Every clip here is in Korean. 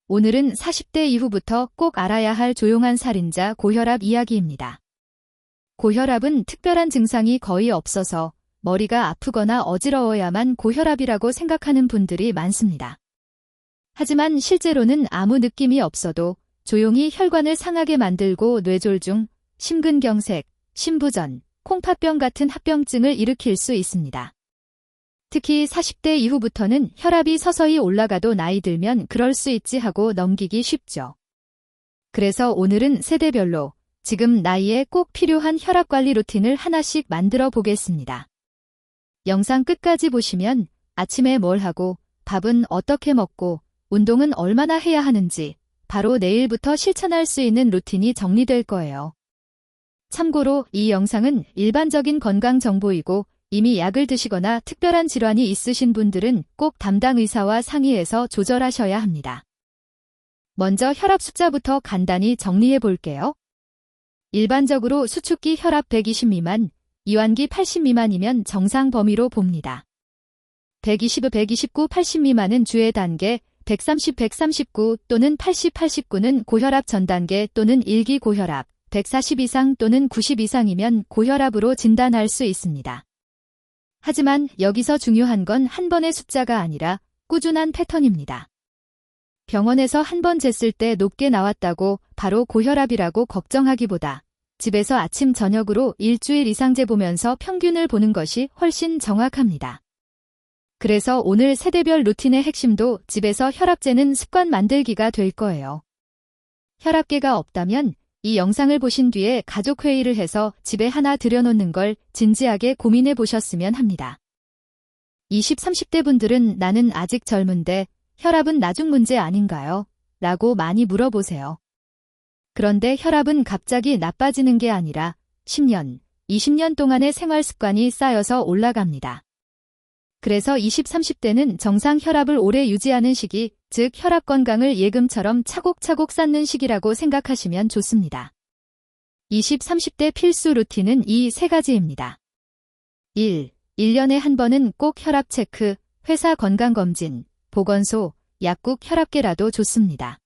오늘은 40대 이후부터 꼭 알아야 할 조용한 살인자 고혈압 이야기입니다. 고혈압은 특별한 증상이 거의 없어서 머리가 아프거나 어지러워야만 고혈압이라고 생각하는 분들이 많습니다. 하지만 실제로는 아무 느낌이 없어도 조용히 혈관을 상하게 만들고 뇌졸중, 심근경색, 심부전, 콩팥병 같은 합병증을 일으킬 수 있습니다. 특히 40대 이후부터는 혈압이 서서히 올라가도 나이 들면 그럴 수 있지 하고 넘기기 쉽죠. 그래서 오늘은 세대별로 지금 나이에 꼭 필요한 혈압관리 루틴을 하나씩 만들어 보겠습니다. 영상 끝까지 보시면 아침에 뭘 하고, 밥은 어떻게 먹고, 운동은 얼마나 해야 하는지 바로 내일부터 실천할 수 있는 루틴이 정리될 거예요. 참고로 이 영상은 일반적인 건강 정보이고 이미 약을 드시거나 특별한 질환이 있으신 분들은 꼭 담당 의사와 상의해서 조절하셔야 합니다. 먼저 혈압 숫자부터 간단히 정리해 볼게요. 일반적으로 수축기 혈압 120 미만, 이완기 80 미만이면 정상 범위로 봅니다. 120, 129, 80 미만은 주의 단계, 130, 139 또는 80, 89는 고혈압 전 단계 또는 1기 고혈압, 140 이상 또는 90 이상이면 고혈압으로 진단할 수 있습니다. 하지만 여기서 중요한 건 한 번의 숫자가 아니라 꾸준한 패턴입니다. 병원에서 한 번 쟀을 때 높게 나왔다고 바로 고혈압이라고 걱정하기보다 집에서 아침 저녁으로 일주일 이상 재보면서 평균을 보는 것이 훨씬 정확합니다. 그래서 오늘 세대별 루틴의 핵심도 집에서 혈압 재는 습관 만들기가 될 거예요. 혈압계가 없다면 이 영상을 보신 뒤에 가족회의를 해서 집에 하나 들여놓는 걸 진지하게 고민해 보셨으면 합니다. 20, 30대 분들은 나는 아직 젊은데 혈압은 나중 문제 아닌가요? 라고 많이 물어보세요. 그런데 혈압은 갑자기 나빠지는 게 아니라 10년, 20년 동안의 생활 습관이 쌓여서 올라갑니다. 그래서 20, 30대는 정상 혈압을 오래 유지하는 시기, 즉 혈압 건강을 예금처럼 차곡차곡 쌓는 시기라고 생각하시면 좋습니다. 20, 30대 필수 루틴은 이 세 가지입니다. 1. 1년에 한 번은 꼭 혈압 체크, 회사 건강검진, 보건소, 약국 혈압계라도 좋습니다.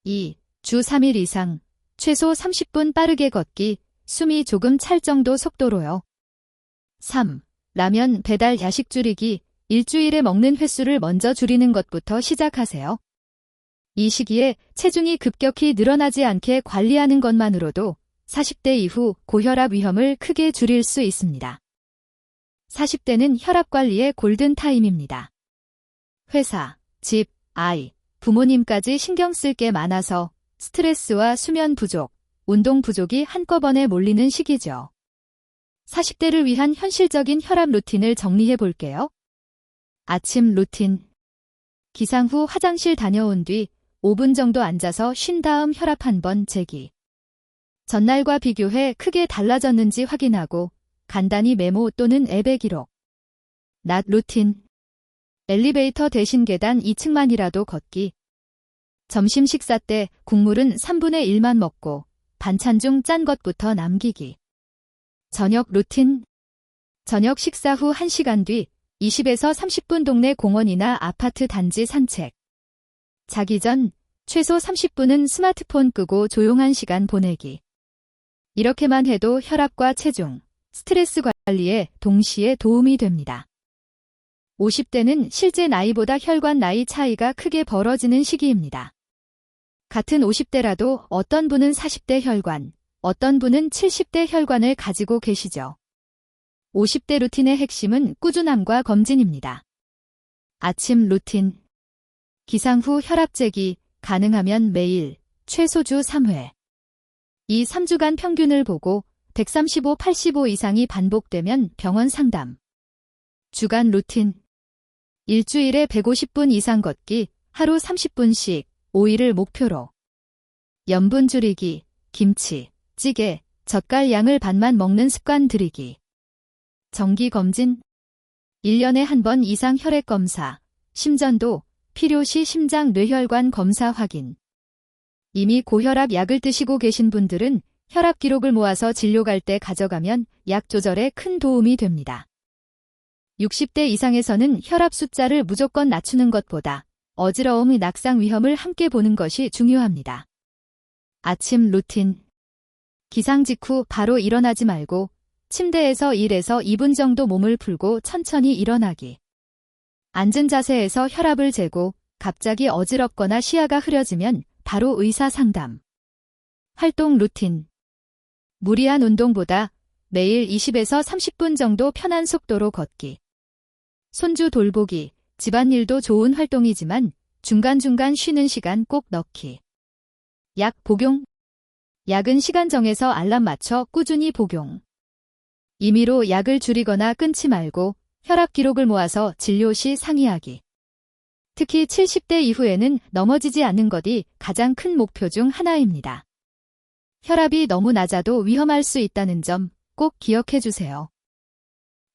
2. 주 3일 이상, 최소 30분 빠르게 걷기, 숨이 조금 찰 정도 속도로요. 3. 라면 배달 야식 줄이기, 일주일에 먹는 횟수를 먼저 줄이는 것부터 시작하세요. 이 시기에 체중이 급격히 늘어나지 않게 관리하는 것만으로도 40대 이후 고혈압 위험을 크게 줄일 수 있습니다. 40대는 혈압 관리의 골든타임입니다. 회사, 집, 아이, 부모님까지 신경 쓸 게 많아서 스트레스와 수면 부족, 운동 부족이 한꺼번에 몰리는 시기죠. 40대를 위한 현실적인 혈압 루틴을 정리해 볼게요. 아침 루틴. 기상 후 화장실 다녀온 뒤 5분 정도 앉아서 쉰 다음 혈압 한번 재기. 전날과 비교해 크게 달라졌는지 확인하고 간단히 메모 또는 앱에 기록. 낮 루틴. 엘리베이터 대신 계단 2층만이라도 걷기. 점심 식사 때 국물은 3분의 1만 먹고 반찬 중 짠 것부터 남기기. 저녁 루틴. 저녁 식사 후 1시간 뒤 20에서 30분 동네 공원이나 아파트 단지 산책. 자기 전 최소 30분은 스마트폰 끄고 조용한 시간 보내기. 이렇게만 해도 혈압과 체중, 스트레스 관리에 동시에 도움이 됩니다. 50대는 실제 나이보다 혈관 나이 차이가 크게 벌어지는 시기입니다. 같은 50대라도 어떤 분은 40대 혈관, 어떤 분은 70대 혈관을 가지고 계시죠. 50대 루틴의 핵심은 꾸준함과 검진입니다. 아침 루틴. 기상 후 혈압 재기, 가능하면 매일, 최소 주 3회. 이 3주간 평균을 보고 135, 85 이상이 반복되면 병원 상담. 주간 루틴. 일주일에 150분 이상 걷기, 하루 30분씩, 5일을 목표로. 염분 줄이기, 김치, 찌개, 젓갈 양을 반만 먹는 습관 들이기. 정기 검진. 1년에 한 번 이상 혈액 검사, 심전도, 필요시 심장 뇌혈관 검사 확인. 이미 고혈압 약을 드시고 계신 분들은 혈압 기록을 모아서 진료 갈 때 가져가면 약 조절에 큰 도움이 됩니다. 60대 이상에서는 혈압 숫자를 무조건 낮추는 것보다 어지러움, 낙상 위험을 함께 보는 것이 중요합니다. 아침 루틴. 기상 직후 바로 일어나지 말고 침대에서 1에서 2분 정도 몸을 풀고 천천히 일어나기. 앉은 자세에서 혈압을 재고 갑자기 어지럽거나 시야가 흐려지면 바로 의사 상담. 활동 루틴. 무리한 운동보다 매일 20에서 30분 정도 편한 속도로 걷기. 손주 돌보기, 집안일도 좋은 활동이지만 중간중간 쉬는 시간 꼭 넣기. 약 복용. 약은 시간 정해서 알람 맞춰 꾸준히 복용. 임의로 약을 줄이거나 끊지 말고 혈압 기록을 모아서 진료 시 상의하기. 특히 70대 이후에는 넘어지지 않는 것이 가장 큰 목표 중 하나입니다. 혈압이 너무 낮아도 위험할 수 있다는 점 꼭 기억해 주세요.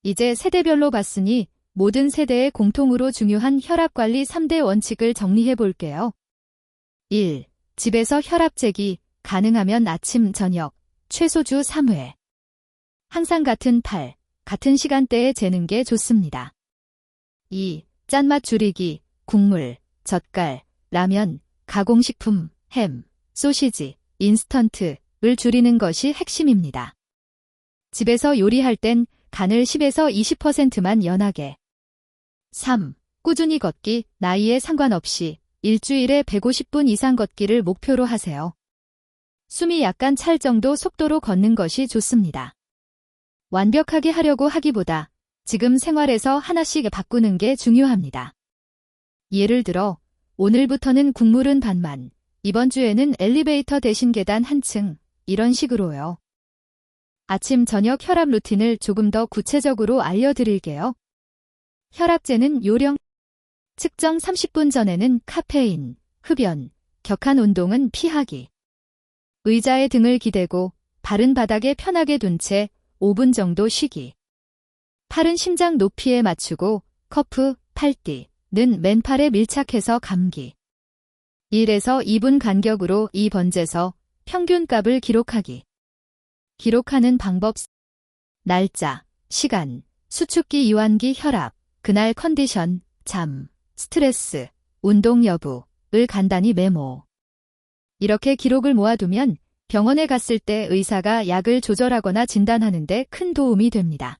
이제 세대별로 봤으니 모든 세대의 공통으로 중요한 혈압관리 3대 원칙을 정리해 볼게요. 1. 집에서 혈압 재기, 가능하면 아침, 저녁, 최소 주 3회. 항상 같은 같은 시간대에 재는 게 좋습니다. 2. 짠맛 줄이기, 국물, 젓갈, 라면, 가공식품, 햄, 소시지, 인스턴트를 줄이는 것이 핵심입니다. 집에서 요리할 땐 간을 10에서 20%만 연하게. 3. 꾸준히 걷기, 나이에 상관없이 일주일에 150분 이상 걷기를 목표로 하세요. 숨이 약간 찰 정도 속도로 걷는 것이 좋습니다. 완벽하게 하려고 하기보다 지금 생활에서 하나씩 바꾸는 게 중요합니다. 예를 들어 오늘부터는 국물은 반만, 이번 주에는 엘리베이터 대신 계단 한층, 이런 식으로요. 아침 저녁 혈압 루틴을 조금 더 구체적으로 알려드릴게요. 혈압재는 요령. 측정 30분 전에는 카페인, 흡연, 격한 운동은 피하기. 의자에 등을 기대고 발은 바닥에 편하게 둔 채 5분 정도 쉬기. 팔은 심장 높이에 맞추고 커프, 팔띠는 맨팔에 밀착해서 감기. 1에서 2분 간격으로 이 번재서 평균값을 기록하기. 기록하는 방법. 날짜, 시간, 수축기, 이완기, 혈압, 그날 컨디션, 잠, 스트레스, 운동 여부를 간단히 메모. 이렇게 기록을 모아두면 병원에 갔을 때 의사가 약을 조절하거나 진단하는 데 큰 도움이 됩니다.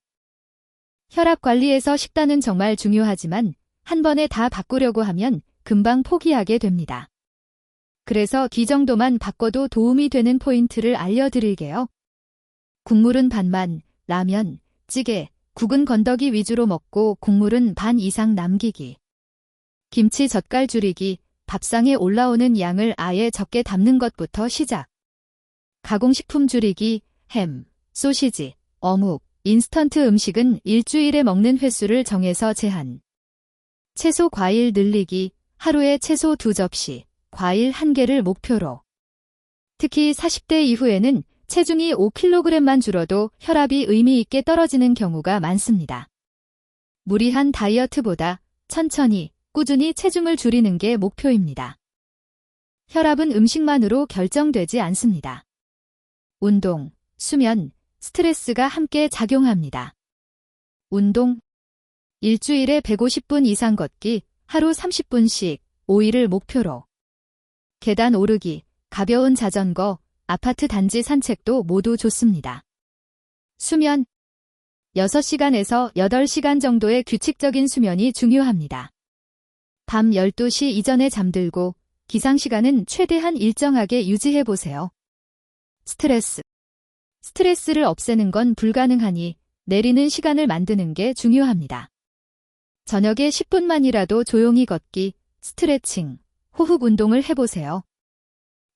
혈압 관리에서 식단은 정말 중요하지만 한 번에 다 바꾸려고 하면 금방 포기하게 됩니다. 그래서 이 정도만 바꿔도 도움이 되는 포인트를 알려드릴게요. 국물은 반만, 라면, 찌개, 국은 건더기 위주로 먹고 국물은 반 이상 남기기. 김치 젓갈 줄이기, 밥상에 올라오는 양을 아예 적게 담는 것부터 시작. 가공식품 줄이기, 햄, 소시지, 어묵, 인스턴트 음식은 일주일에 먹는 횟수를 정해서 제한. 채소 과일 늘리기, 하루에 채소 2접시, 과일 1개를 목표로. 특히 40대 이후에는 체중이 5kg만 줄어도 혈압이 의미 있게 떨어지는 경우가 많습니다. 무리한 다이어트보다 천천히, 꾸준히 체중을 줄이는 게 목표입니다. 혈압은 음식만으로 결정되지 않습니다. 운동, 수면, 스트레스가 함께 작용합니다. 운동. 일주일에 150분 이상 걷기, 하루 30분씩, 5일을 목표로. 계단 오르기, 가벼운 자전거, 아파트 단지 산책도 모두 좋습니다. 수면. 6시간에서 8시간 정도의 규칙적인 수면이 중요합니다. 밤 12시 이전에 잠들고 기상시간은 최대한 일정하게 유지해보세요. 스트레스. 스트레스를 없애는 건 불가능하니 내리는 시간을 만드는 게 중요합니다. 저녁에 10분만이라도 조용히 걷기, 스트레칭, 호흡 운동을 해보세요.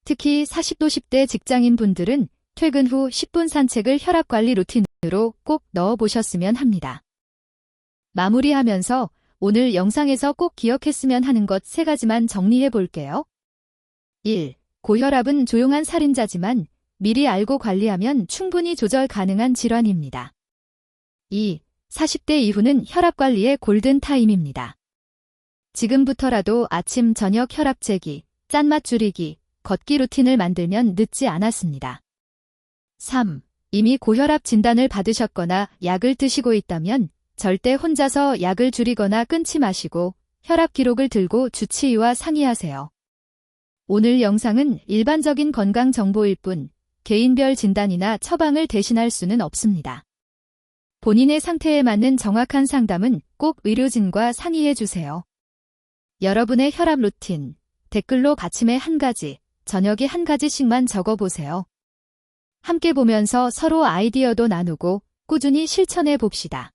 특히 40도 10대 직장인 분들은 퇴근 후 10분 산책을 혈압관리 루틴으로 꼭 넣어보셨으면 합니다. 마무리하면서 오늘 영상에서 꼭 기억했으면 하는 것 3가지만 정리해 볼게요. 1. 고혈압은 조용한 살인자지만 미리 알고 관리하면 충분히 조절 가능한 질환입니다. 2. 40대 이후는 혈압관리의 골든타임입니다. 지금부터라도 아침 저녁 혈압 재기, 짠맛 줄이기, 걷기 루틴을 만들면 늦지 않았습니다. 3. 이미 고혈압 진단을 받으셨거나 약을 드시고 있다면 절대 혼자서 약을 줄이거나 끊지 마시고 혈압 기록을 들고 주치의와 상의하세요. 오늘 영상은 일반적인 건강 정보일 뿐 개인별 진단이나 처방을 대신할 수는 없습니다. 본인의 상태에 맞는 정확한 상담은 꼭 의료진과 상의해 주세요. 여러분의 혈압 루틴, 댓글로 아침에 한 가지, 저녁에 한 가지씩만 적어보세요. 함께 보면서 서로 아이디어도 나누고 꾸준히 실천해 봅시다.